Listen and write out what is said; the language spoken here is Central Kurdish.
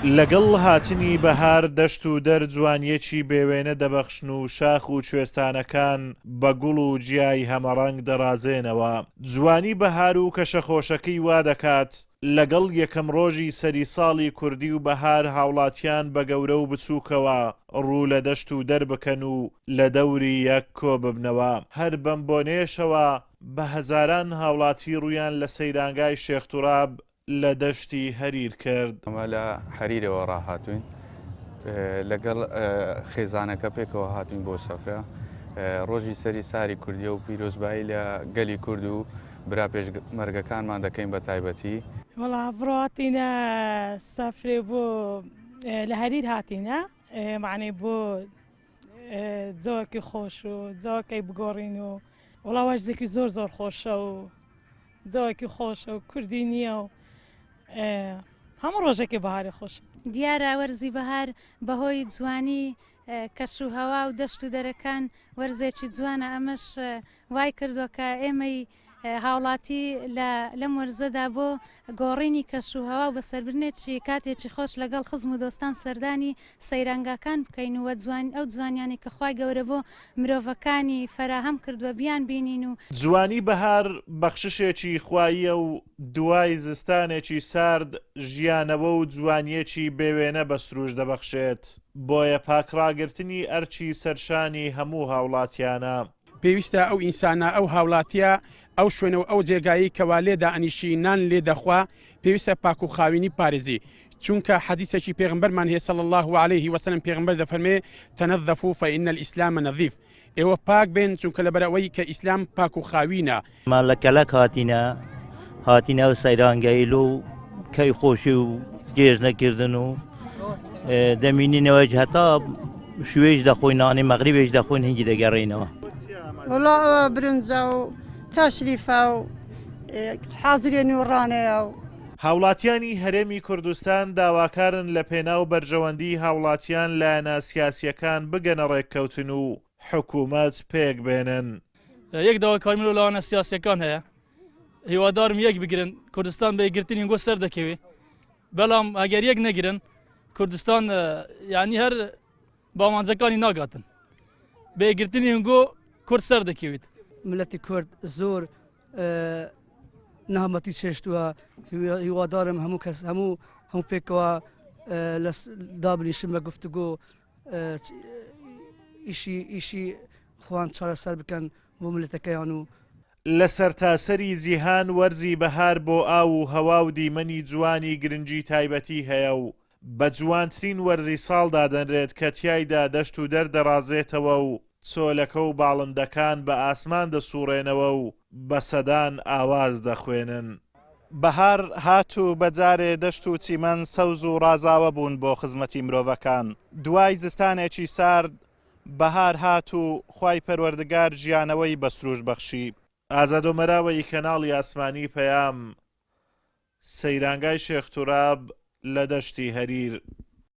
لەگەڵ هاتنی بەهار دەشت و دەر جوانیەکی بێوێنە دەبەخشن و شاخ و کوێستانەکان بە گوڵ و جیای هەمەڕەنگ دەڕازێنەوە. جوانی بەهار و کەشەخۆشەکەی وا دەکات لەگەڵ یەکەم ڕۆژی سەری ساڵی کوردی و بەهار هاوڵاتیان بە گەورە و بچووکەوە ڕوو لە دەشت و دەر بکەن و لە دەوری یەک کۆ ببنەوە. هەر بەم بۆنێشەوە بە هەزاران هاوڵاتی ڕوویان لە سەیرانگای شێخ توراب لە دەشتی هەریر کرد. ئەمە لە هەریرەوە ڕاهاتوین لەگەڵ خێزانەکە پێکەوە هاتوین بۆ سەفرە ڕۆژی سەری ساری کوردی و پیرۆزبایی لە گەلی کورد و برا پێشمەرگەکانمان دەکەین بە تایبەتی. وەڵا بڕاتینە سەفرێ بۆ لە هەریر هاتینە معنی بۆ جۆکی خۆش و جۆکەی بگۆڕین و وڵا وەرزێکی زۆر زۆر خۆشە و جۆکی خۆشە و کوردی نییە و هەموو ڕۆژێکی بەهاری خۆش. دیارە وەرزی بەهار بەهۆی جوانی کەش و هەوا و دەشت و دەرەکان وەرزێکی جوانە. ئەمەش وای کردووە کە ئێمەی هاوڵاتی لەم وەرزەدا بۆ گۆڕینی کەش و هەوا و بەسەربرنێکی کاتێکی خۆش لەگەڵ خزم و دۆستان سەردانی سەیرانگاکان بکەین و ئەو جوانیانی کە خوای گەورە بۆ مرۆڤەکانی فەراهەم کردووە بیان بینین. و جوانی بەهار بەخششێکی خواییە و دوای زستانێکی سارد ژیانەوە و جوانیەکی بێوێنە بە سروش دەبەخشێت. بۆیە پاکڕاگرتنی ئەرچی سەرشانی هەموو هاوڵاتیانە. پێویستە ئەو ئینسانە ئەو هاوڵاتیە ئەو شوێنەوە ئەو جێگایی کەوا لێدا ئەنیشی نان لێ دەخوا پێویستە پاک و خاوینی پارێزی چونکە حەدیثێکی پێغمبەرمان هەیە صلی الله عليه وسلم پێغمبەر دەفەرمێ تەنەظەفوا فإن الإسلام نظيف. ئێوە پاک بێن چونکە لەبەرەوەی کە ئیسلام پاک و خاوینە. مان لە کەلک هاتینە و سەیرانگەیل و کەی خۆشی و گێژ نەکردن و دەمینینەوەی هەتا شوێژ دەخۆین نانی مەغریبێش دەخۆین هینگی دەگەڕێینەوە. وڵا برنجە و تاشریفە و حازرێنی و ڕانەیە و هاوڵاتیانی هەرێمی کوردستان داواکارن لە پێناو بەرژەوەندی هاوڵاتیان لایەنە سیاسیەکان بگەنە ڕێککەوتن و حکوومەت پێک بێنن. یەک داواکاری لە لایەنە سیاسیەکان هەیە هیوادارم یەک بگرن کوردستان بە یەکگرتنی گۆ سەر دەکەوێ بەڵام ئەگەر یەک نەگرن کوردستان یعنی هەر باوانجەکانی ناگاتن بە یەکگرتنی هەنگۆ کورد سەر دەکەوێت. ملەتی کورد زۆر نەهامەتی چێشتووە هیوادارم هەموو کەس هەموو پێکەوە لە دابنیشم بە گفتوگۆ ئیشی خوان چارەسەر بکەن بۆ ملەتەکەیان و لە سەرتاسەری جیهان وەرزی بەهار بۆ ئاو و هەوا و دیمەنی جوانی گرنگی تایبەتی هەیە و بە جوانترین وەرزی ساڵدا دەنرێت کە تیایدا دەشت و دەردەڕازێتەوە و چۆلەکە و باڵندەکان بە ئاسمان دەسوڕێنەوە و بە سەدان ئاواز دەخوێنن. بەهار هات و بەجارێ دەشت و چیمەن سەوز و ڕازاوە بوون بۆ خزمەتی مرۆڤەکان. دوای زستانێکی سارد بەهار هات و خوای پەروەردگار ژیانەوەی بە سروش بەخشی. ئازادۆمەراوەی کەناڵی ئاسمانی پەیام سەیرانگای شێخ توراب لە دەشتی هەریر.